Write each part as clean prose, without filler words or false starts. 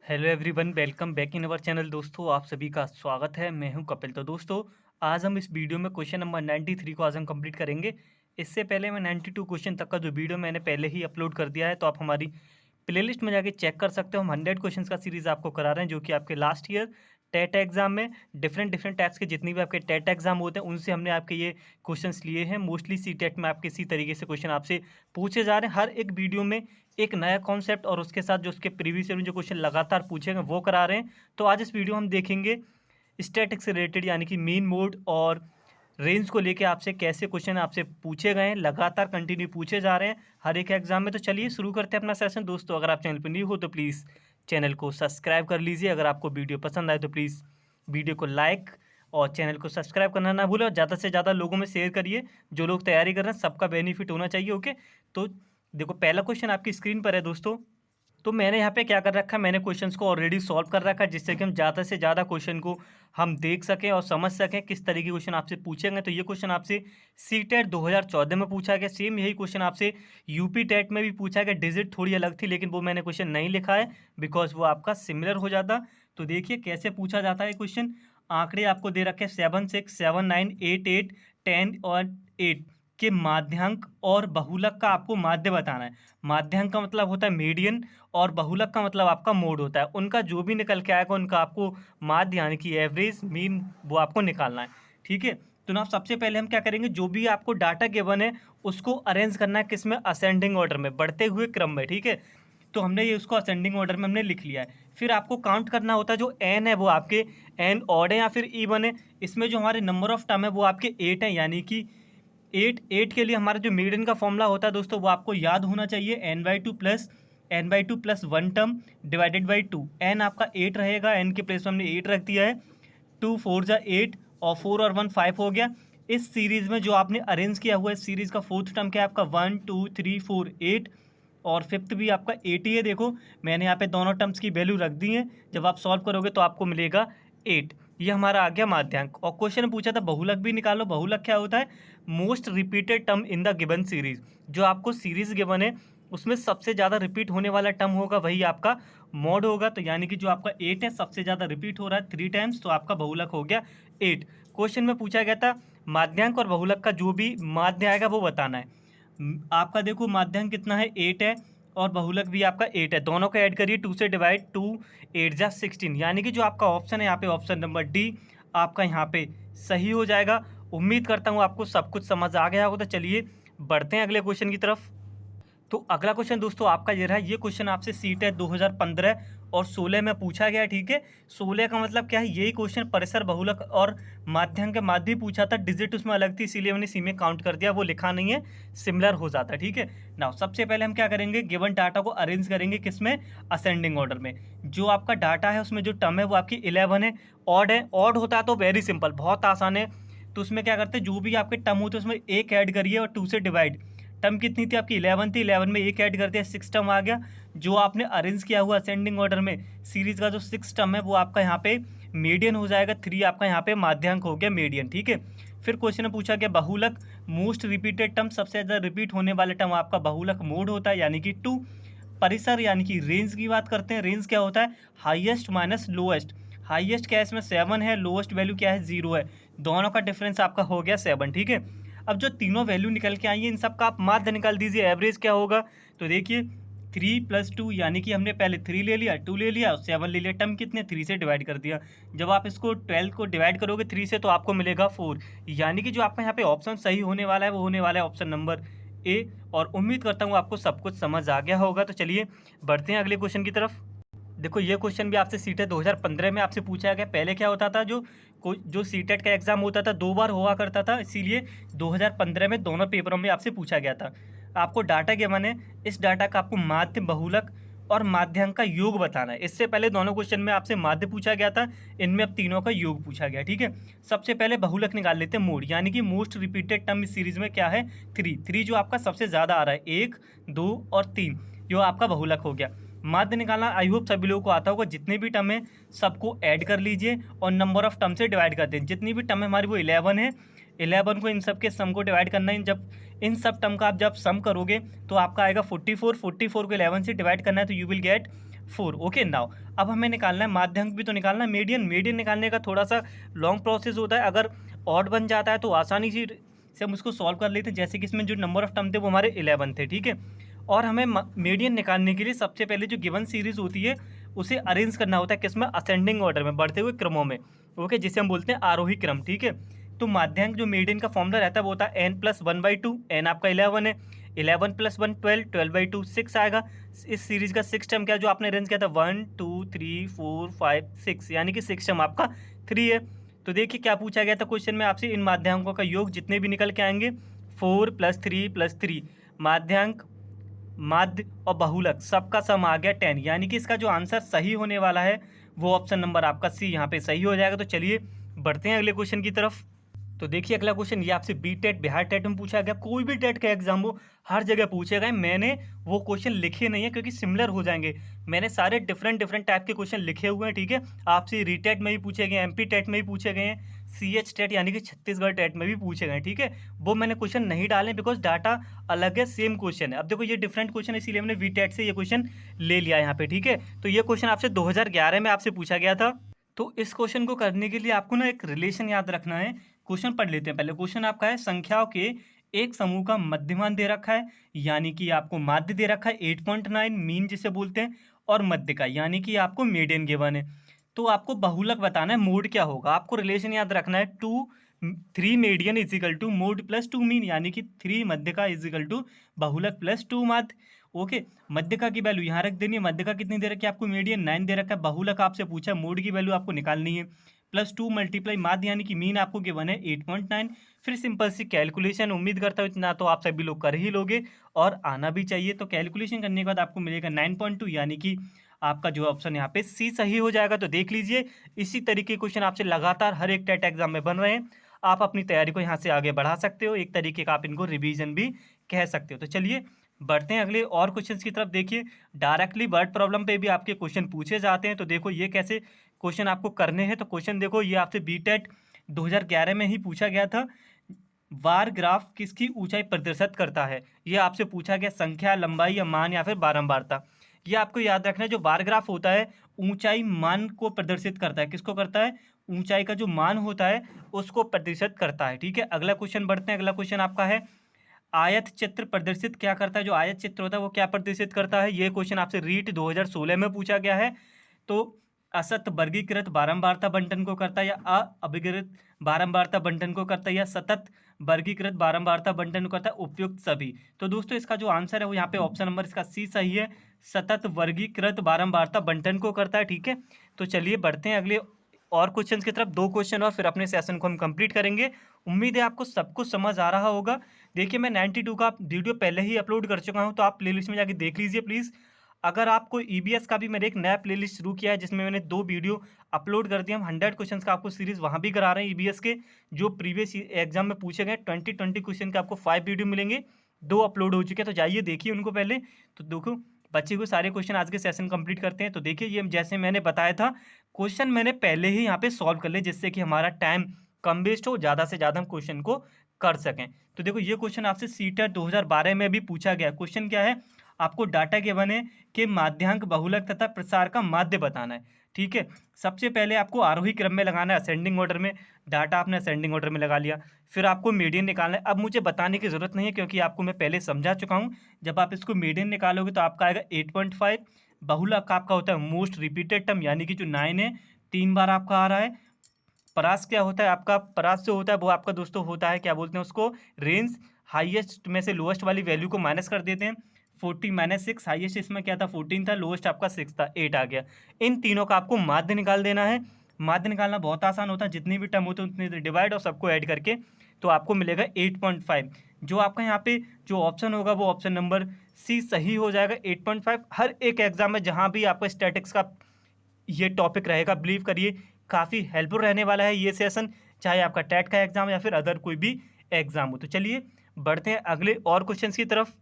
Hello everyone, welcome back in our channel. दोस्तों, आप सभी का स्वागत है। मैं हूं कपिल। तो दोस्तों, आज हम इस वीडियो में क्वेश्चन नंबर 93 को आज हम कंप्लीट करेंगे। इससे पहले मैं 92 क्वेश्चन तक का जो वीडियो मैंने पहले ही अपलोड कर दिया है, तो आप हमारी प्लेलिस्ट में जाके चेक कर सकते हो। हम 100 क्वेश्चंस का सीरीज आपको करा रहे हैं, जो कि आपके लास्ट ईयर टेट एग्जाम में डिफरेंट डिफरेंट टाइप्स के जितनी भी आपके टेट एग्जाम होते हैं, उनसे हमने आपके ये क्वेश्चंस लिए हैं। मोस्टली सी टेट में आपके इसी तरीके से क्वेश्चन आपसे पूछे जा रहे हैं। हर एक वीडियो में एक नया कॉन्सेप्ट और उसके साथ जो उसके प्रीवियस ईयर में जो क्वेश्चन लगातार पूछे गए वो करा रहे हैं। तो आज इस वीडियो में हम देखेंगे स्टैटिक्स से रिलेटेड, यानी कि मीन मोड और रेंज को लेके आपसे कैसे क्वेश्चन आपसे पूछे गए हैं, लगातार कंटिन्यू पूछे जा रहे हैं हर एक एग्जाम में। तो चलिए शुरू करते हैं अपना सेशन। दोस्तों, अगर आप चैनल पर न्यू हो तो प्लीज़ चैनल को सब्सक्राइब कर लीजिए। अगर आपको वीडियो पसंद आए तो प्लीज़ वीडियो को लाइक और चैनल को सब्सक्राइब करना ना भूलें, और ज़्यादा से ज़्यादा लोगों में शेयर करिए। जो लोग तैयारी कर रहे हैं सबका बेनिफिट होना चाहिए। ओके, तो देखो पहला क्वेश्चन आपकी स्क्रीन पर है दोस्तों। तो मैंने यहाँ पे क्या कर रखा है, मैंने क्वेश्चंस को ऑलरेडी सॉल्व कर रखा है, जिससे कि हम ज़्यादा से ज़्यादा क्वेश्चन को हम देख सकें और समझ सकें किस तरीके के क्वेश्चन आपसे पूछेंगे। तो ये क्वेश्चन आपसे सी टेट 2014 में पूछा गया। सेम यही क्वेश्चन आपसे यूपी टेट में भी पूछा गया। डिजिट थोड़ी अलग थी, लेकिन वो मैंने क्वेश्चन नहीं लिखा है बिकॉज वो आपका सिमिलर हो जाता। तो देखिए कैसे पूछा जाता है क्वेश्चन। आंकड़े आपको दे रखे 7 6 7 9 8 8 10 और 8 के माध्यांक और बहुलक का आपको माध्य बताना है। माध्यांक का मतलब होता है मीडियन, और बहुलक का मतलब आपका मोड होता है। उनका जो भी निकल के आएगा उनका आपको माध्य यानी कि एवरेज मीन वो आपको निकालना है। ठीक है, तो ना सबसे पहले हम क्या करेंगे, जो भी आपको डाटा गिवन है उसको अरेंज करना है किसमें, असेंडिंग ऑर्डर में, बढ़ते हुए क्रम में। ठीक है, तो हमने ये उसको असेंडिंग ऑर्डर में हमने लिख लिया है। फिर आपको काउंट करना होता है जो एन है वो आपके एन ऑड है या फिर इवन है। इसमें जो हमारे नंबर ऑफ टर्म है वो आपके 8 है, यानी कि 8 के लिए हमारा जो मीडियन का फॉर्मूला होता है दोस्तों, वो आपको याद होना चाहिए। n/2 + 1 term divided by 2। N आपका 8 रहेगा, एन के प्लेस में हमने 8 रख दिया है। 2 4 जा 8 और 4 और 1 5 हो गया। इस सीरीज में जो आपने अरेंज किया हुआ है, इस सीरीज का फोर्थ टर्म क्या है आपका 1 2 3 4 8, और फिफ्थ भी आपका 8 ही है। देखो मैंने यहाँ पे दोनों टर्म्स की वैल्यू रख दी है। जब आप सॉल्व करोगे तो आपको मिलेगा 8। ये हमारा आ गया माध्यांक। और क्वेश्चन में पूछा था बहुलक भी निकालो। बहुलक क्या होता है, most repeated term in the given series. जो आपको सीरीज गिवन है उसमें सबसे ज़्यादा रिपीट होने वाला टर्म होगा, वही आपका मॉड होगा। तो यानी कि जो आपका 8 है सबसे ज़्यादा रिपीट हो रहा है 3 टाइम्स, तो आपका बहुलक हो गया 8। क्वेश्चन में पूछा गया था माध्यांक और बहुलक का जो भी माध्य आएगा वो बताना है। आपका देखो माध्यांक कितना है, 8 है, और बहुलक भी आपका 8 है। दोनों को ऐड करिए, 2 से डिवाइड, 2 8 जा 16, यानी कि जो आपका ऑप्शन है यहाँ पे ऑप्शन नंबर डी आपका यहाँ पे सही हो जाएगा। उम्मीद करता हूँ आपको सब कुछ समझ आ गया होगा। तो चलिए बढ़ते हैं अगले क्वेश्चन की तरफ। तो अगला क्वेश्चन दोस्तों आपका ये रहा। ये क्वेश्चन आपसे सीट है 2015 और 16 में पूछा गया। ठीक है, 16 का मतलब क्या है, यही क्वेश्चन परिसर बहुलक और माध्यांक के माध्य पूछा था। डिजिट उसमें अलग थी, इसीलिए मैंने सी में काउंट कर दिया, वो लिखा नहीं है, सिमिलर हो जाता है। ठीक है, नाउ सबसे पहले हम क्या करेंगे, गिवन डाटा को अरेंज करेंगे किसमें, असेंडिंग ऑर्डर में। जो आपका डाटा है उसमें जो टर्म है वो आपकी 11 है। ऑड है, ऑड होता है तो वेरी सिंपल, बहुत आसान है। तो उसमें क्या करते हैं, जो भी आपके टर्म होते हैं उसमें एक ऐड करिए और 2 से डिवाइड। टर्म कितनी थी आपकी, 11 थी, 11 में एक ऐड कर दिया, 6 टर्म आ गया। जो आपने अरेंज किया हुआ असेंडिंग ऑर्डर में सीरीज का जो 6 टर्म है वो आपका यहाँ पे मीडियन हो जाएगा। 3 आपका यहाँ पे माध्यांक हो गया मीडियन। ठीक है, फिर क्वेश्चन में पूछा गया बहुलक मोस्ट रिपीटेड टर्म, सबसे ज़्यादा रिपीट होने वाला टर्म आपका बहुलक मोड होता है, यानी कि 2। परिसर यानी कि रेंज की बात करते हैं। रेंज क्या होता है, हाईएस्ट माइनस लोएस्ट। हाईएस्ट क्या है इसमें 7 है, लोएस्ट वैल्यू क्या है 0 है। दोनों का डिफरेंस आपका हो गया 7। ठीक है, अब जो तीनों वैल्यू निकल के आई है इन सब का आप माध्य निकाल दीजिए, एवरेज क्या होगा। तो देखिए 3 + 2, यानी कि हमने पहले 3 ले लिया, 2 ले लिया, 7 ले लिया। टर्म कितने, 3 से डिवाइड कर दिया। जब आप इसको 12 को डिवाइड करोगे 3 से तो आपको मिलेगा 4, यानी कि जो आपका यहाँ पे ऑप्शन सही होने वाला है वो होने वाला है ऑप्शन नंबर ए। और उम्मीद करता हूँ आपको सब कुछ समझ आ गया होगा। तो चलिए बढ़ते हैं अगले क्वेश्चन की तरफ। देखो ये क्वेश्चन भी आपसे सीटेट 2015 में आपसे पूछा गया। पहले क्या होता था, जो सीटेट का एग्जाम होता था 2 बार हुआ करता था, इसीलिए 2015 में दोनों पेपरों में आपसे पूछा गया था। आपको डाटा गिवन है, इस डाटा का आपको माध्य, बहुलक और माध्यांक का योग बताना है। इससे पहले दोनों क्वेश्चन में आपसे माध्य पूछा गया था, इनमें अब तीनों का योग पूछा गया। ठीक है, सबसे पहले बहुलक निकाल लेते हैं, मोड, यानी कि मोस्ट रिपीटेड टर्म इस सीरीज में क्या है, 3 जो आपका सबसे ज़्यादा आ रहा है, 1 2 और 3 जो आपका बहुलक हो गया। माध्य निकालना आई होप सभी लोगों को आता होगा। जितने भी टर्म है सबको ऐड कर लीजिए और नंबर ऑफ टर्म से डिवाइड कर दें। जितनी भी टर्म है हमारी वो 11 है, 11 को इन सब के सम को डिवाइड करना है। जब इन सब टर्म का आप जब सम करोगे तो आपका आएगा 44। 44 को 11 से डिवाइड करना है तो you will get 4। Okay, now अब हमें निकालना है माध्यांक भी तो निकालना है, मीडियन निकालने का थोड़ा सा लॉन्ग प्रोसेस होता है। अगर ऑड बन जाता है तो आसानी से हम उसको सॉल्व कर लेते हैं। जैसे कि इसमें जो नंबर ऑफ टर्म थे वो हमारे 11 थे, ठीक है। और हमें मीडियन निकालने के लिए सबसे पहले जो गिवन सीरीज होती है उसे अरेंज करना होता है, किसमें, असेंडिंग ऑर्डर में, बढ़ते हुए क्रमों में, ओके, जिसे हम बोलते हैं आरोही क्रम, ठीक है। तो माध्यांक जो मीडियन का फॉर्मूला रहता है वो होता है n+1/2, n आपका 11 है, 11 + 1 12, 12/2 6 आएगा। इस सीरीज का 6 टर्म क्या जो आपने अरेंज किया था, 1 2 3 4 5 6, यानी कि 6 टर्म आपका 3 है। तो देखिए क्या पूछा गया था क्वेश्चन में आपसे, इन माध्यांकों का योग जितने भी निकल के आएंगे 4 + 3 + 3, माध्यांक, माध्य और बहुलक सबका सम आ गया 10, यानी कि इसका जो आंसर सही होने वाला है वो ऑप्शन नंबर आपका सी यहाँ पे सही हो जाएगा। तो चलिए बढ़ते हैं अगले क्वेश्चन की तरफ। तो देखिए अगला क्वेश्चन ये आपसे बी टेट, बिहार टेट में पूछा गया, कोई भी टेट का एग्जाम हो हर जगह पूछे गए। मैंने वो क्वेश्चन लिखे नहीं है क्योंकि सिमिलर हो जाएंगे, मैंने सारे डिफरेंट टाइप के क्वेश्चन लिखे हुए हैं, ठीक है। आपसे रीटेट में भी पूछे गए, एमपी टेट में भी पूछे गए हैं, CH टेट यानी कि छत्तीसगढ़ टेट में भी पूछे गए, ठीक है। वो मैंने क्वेश्चन नहीं डाले बिकॉज डाटा अलग है, सेम क्वेश्चन है। अब देखो ये डिफरेंट क्वेश्चन है इसीलिए मैंने वीटेट से ये क्वेश्चन ले लिया यहाँ पे, ठीक है। तो ये क्वेश्चन आपसे 2011 में आपसे पूछा गया था। तो इस क्वेश्चन को करने के लिए आपको ना एक रिलेशन याद रखना है। क्वेश्चन पढ़ लेते हैं पहले। क्वेश्चन आपका है, संख्याओं के एक समूह का मध्यमान दे रखा है, यानी कि आपको माध्य दे रखा है 8.9, मीन जिसे बोलते हैं, और मध्य का यानी कि आपको मीडियन गिवन है। तो आपको बहुलक बताना है, मोड क्या होगा। आपको रिलेशन याद रखना है, 3 median is equal to mode plus 2 mean, यानी कि 3 मध्य का इजिकल टू बहुलक प्लस 2 माध्य, ओके। मध्य का की वैल्यू यहाँ रख देनी है, मध्य का कितनी दे रखी है आपको, मीडियन 9 दे रखा है, बहुलक आपसे पूछा है, मोड की वैल्यू आपको निकालनी है, +2 × माध्य यानी कि मीन आपको गिवन है 8.9। फिर सिंपल सी कैलकुलेशन, उम्मीद करता हूँ इतना तो आप सभी लोग कर ही लोगे और आना भी चाहिए। तो कैलकुलेशन करने के बाद आपको मिलेगा 9.2, यानी कि आपका जो ऑप्शन यहाँ पे सी सही हो जाएगा। तो देख लीजिए इसी तरीके के क्वेश्चन आपसे लगातार हर एक टेट एग्जाम में बन रहे हैं। आप अपनी तैयारी को यहाँ से आगे बढ़ा सकते हो, एक तरीके का आप इनको रिवीजन भी कह सकते हो। तो चलिए बढ़ते हैं अगले और क्वेश्चंस की तरफ। देखिए डायरेक्टली वर्ड प्रॉब्लम पे भी आपके क्वेश्चन पूछे जाते हैं। तो देखो ये कैसे क्वेश्चन आपको करने हैं। तो क्वेश्चन देखो, ये आपसे बीटेट 2011 में ही पूछा गया था। बार ग्राफ किसकी ऊंचाई प्रदर्शित करता है, ये आपसे पूछा गया, संख्या, लंबाई या मान या फिर बारंबारता। ये आपको याद रखना है, जो बार ग्राफ होता है ऊंचाई मान को प्रदर्शित करता है। किसको करता है, ऊंचाई का जो मान होता है उसको प्रदर्शित करता है, ठीक है। अगला क्वेश्चन बढ़ते हैं। अगला क्वेश्चन आपका है, आयत चित्र प्रदर्शित क्या करता है। जो आयत चित्र होता है वो क्या प्रदर्शित करता है, ये क्वेश्चन आपसे रीट 2016 में पूछा गया है। तो असत वर्गीकृत बारंबारता बंटन को करता है, या अभिकृत बारंबारता बंटन को करता है, या सतत वर्गीकृत बारंबारता बंटन को करता है, उपयुक्त सभी। तो दोस्तों इसका जो आंसर है वो यहाँ पे ऑप्शन नंबर इसका सी सही है, सतत वर्गीकृत बारंबारता बंटन को करता है, ठीक है। तो चलिए बढ़ते हैं अगले और क्वेश्चन की तरफ। 2 क्वेश्चन और फिर अपने सेशन को हम कंप्लीट करेंगे। उम्मीद है आपको सब कुछ समझ आ रहा होगा। देखिए मैं 92 का वीडियो पहले ही अपलोड कर चुका हूँ, तो आप प्लेलिस्ट में जाके देख लीजिए प्लीज़। अगर आपको ईबीएस का भी मैंने एक नया प्लेलिस्ट शुरू किया है जिसमें मैंने 2 वीडियो अपलोड कर दिया। हम 100 क्वेश्चंस का आपको सीरीज़ वहाँ भी करा रहे हैं ईबीएस के, जो प्रीवियस एग्जाम में पूछे गए 20 क्वेश्चन के आपको 5 वीडियो मिलेंगे, 2 अपलोड हो चुके हैं। तो जाइए देखिए उनको पहले। तो देखो बच्चे को सारे क्वेश्चन आज के सेशन कंप्लीट करते हैं। तो देखिए ये जैसे मैंने बताया था, क्वेश्चन मैंने पहले ही यहाँ पे सॉल्व कर ले, जिससे कि हमारा टाइम कम वेस्ट हो, ज़्यादा से ज़्यादा हम क्वेश्चन को कर सकें। तो देखो ये क्वेश्चन आपसे सीटेट 2012 में भी पूछा गया। क्वेश्चन क्या है, आपको डाटा के बने के माध्यांक, बहुलक तथा प्रसार का माध्य बताना है, ठीक है। सबसे पहले आपको आरोही क्रम में लगाना है, असेंडिंग ऑर्डर में। डाटा आपने असेंडिंग ऑर्डर में लगा लिया। फिर आपको मीडियन निकालना है। अब मुझे बताने की ज़रूरत नहीं है क्योंकि आपको मैं पहले समझा चुका हूँ। जब आप इसको मीडियन निकालोगे तो आपका आएगा 8.5। बहुलक का आपका होता है मोस्ट रिपीटेड टर्म, यानी कि जो 9 है 3 बार आपका आ रहा है। परास क्या होता है आपका, परास जो होता है वो आपका दोस्तों होता है, क्या बोलते हैं उसको, रेंज। हाईएस्ट में से लोएस्ट वाली वैल्यू को माइनस कर देते हैं। 40 - 6, हाईएस्ट इसमें क्या था 14 था, लोएस्ट आपका 6 था, 8 आ गया। इन तीनों का आपको माध्य निकाल देना है। माध्य निकालना बहुत आसान होता है, जितनी भी टर्म होते हैं उतनी डिवाइड और सबको ऐड करके तो आपको मिलेगा 8.5। जो आपका यहाँ पे जो ऑप्शन होगा वो ऑप्शन नंबर सी सही हो जाएगा, 8.5। हर एक एग्जाम में जहाँ भी आपका स्टैटिक्स का ये टॉपिक रहेगा, बिलीव करिए काफ़ी हेल्पफुल रहने वाला है ये सेशन, चाहे आपका टेट का एग्जाम या फिर अदर कोई भी एग्जाम हो। तो चलिए बढ़ते हैं अगले और क्वेश्चंस की तरफ।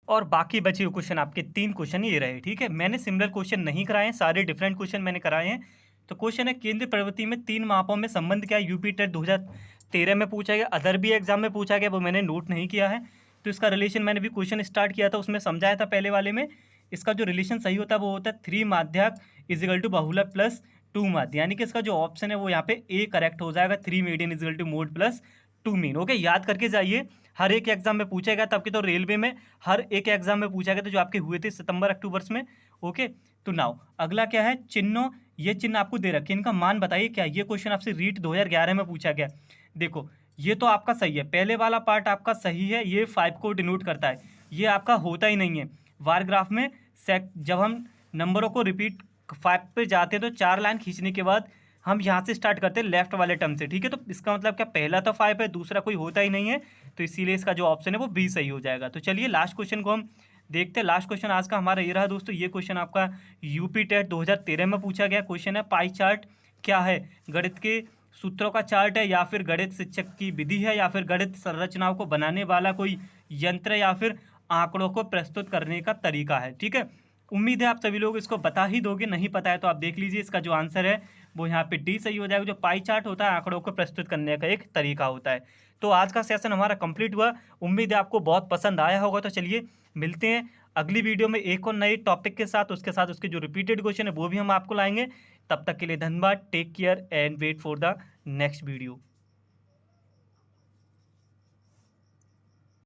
और बाकी बचे हुए क्वेश्चन आपके 3 क्वेश्चन ये रहे, ठीक है। मैंने सिमिलर क्वेश्चन नहीं कराए हैं, सारे डिफरेंट क्वेश्चन मैंने कराए हैं। तो क्वेश्चन है, केंद्रीय प्रवृत्ति में 3 मापों में संबंध क्या है। यूपी टेट 2013 में पूछा गया, अदर भी एग्जाम में पूछा गया, वो मैंने नोट नहीं किया है। तो इसका रिलेशन मैंने भी क्वेश्चन स्टार्ट किया था उसमें समझाया था पहले वाले में। इसका जो रिलेशन सही होता है वो होता है 3 माध्यक इजिकल टू बहुलक प्लस 2 माध्य, यानी कि इसका जो ऑप्शन है वो यहाँ पे ए करेक्ट हो जाएगा, 3 median is equal to mode plus 2 mean. Okay, याद करके जाइए, हर एक एग्जाम में पूछा गया था आपके, तो रेलवे में हर एक एग्जाम में पूछा गया था जो आपके हुए थे सितंबर अक्टूबर में। ओके, तो नाउ अगला क्या है, चिन्हों, ये चिन्ह आपको दे रखे हैं, इनका मान बताइए क्या। ये क्वेश्चन आपसे रीट 2011 में पूछा गया। देखो ये तो आपका सही है, पहले वाला पार्ट आपका सही है, ये 5 को डिनोट करता है, ये आपका होता ही नहीं है वार ग्राफ में। जब हम नंबरों को रिपीट 5 पे जाते हैं तो 4 लाइन खींचने के बाद हम यहाँ से स्टार्ट करते हैं लेफ्ट वाले टर्म से, ठीक है। तो इसका मतलब क्या, पहला तो 5 है, दूसरा कोई होता ही नहीं है, तो इसीलिए इसका जो ऑप्शन है वो बी सही हो जाएगा। तो चलिए लास्ट क्वेश्चन को हम देखते हैं। लास्ट क्वेश्चन आज का हमारा ये रहा दोस्तों, ये क्वेश्चन आपका यूपी टेट 2013 में पूछा गया क्वेश्चन है, पाई चार्ट क्या है, गणित के सूत्रों का चार्ट है, या फिर गणित शिक्षक की विधि है, या फिर गणित संरचनाओं को बनाने वाला कोई यंत्र, या फिर आंकड़ों को प्रस्तुत करने का तरीका है, ठीक है। उम्मीद है आप सभी लोग इसको बता ही दोगे, नहीं पता है तो आप देख लीजिए, इसका जो आंसर है वो यहाँ पे डी सही हो जाएगा। जो पाई चार्ट होता है आंकड़ों को प्रस्तुत करने का एक तरीका होता है। तो आज का सेशन हमारा कंप्लीट हुआ, उम्मीद है आपको बहुत पसंद आया होगा। तो चलिए मिलते हैं अगली वीडियो में एक और नए टॉपिक के साथ, उसके साथ उसके जो रिपीटेड क्वेश्चन है वो भी हम आपको लाएंगे। तब तक के लिए धन्यवाद, take care and wait for the next video.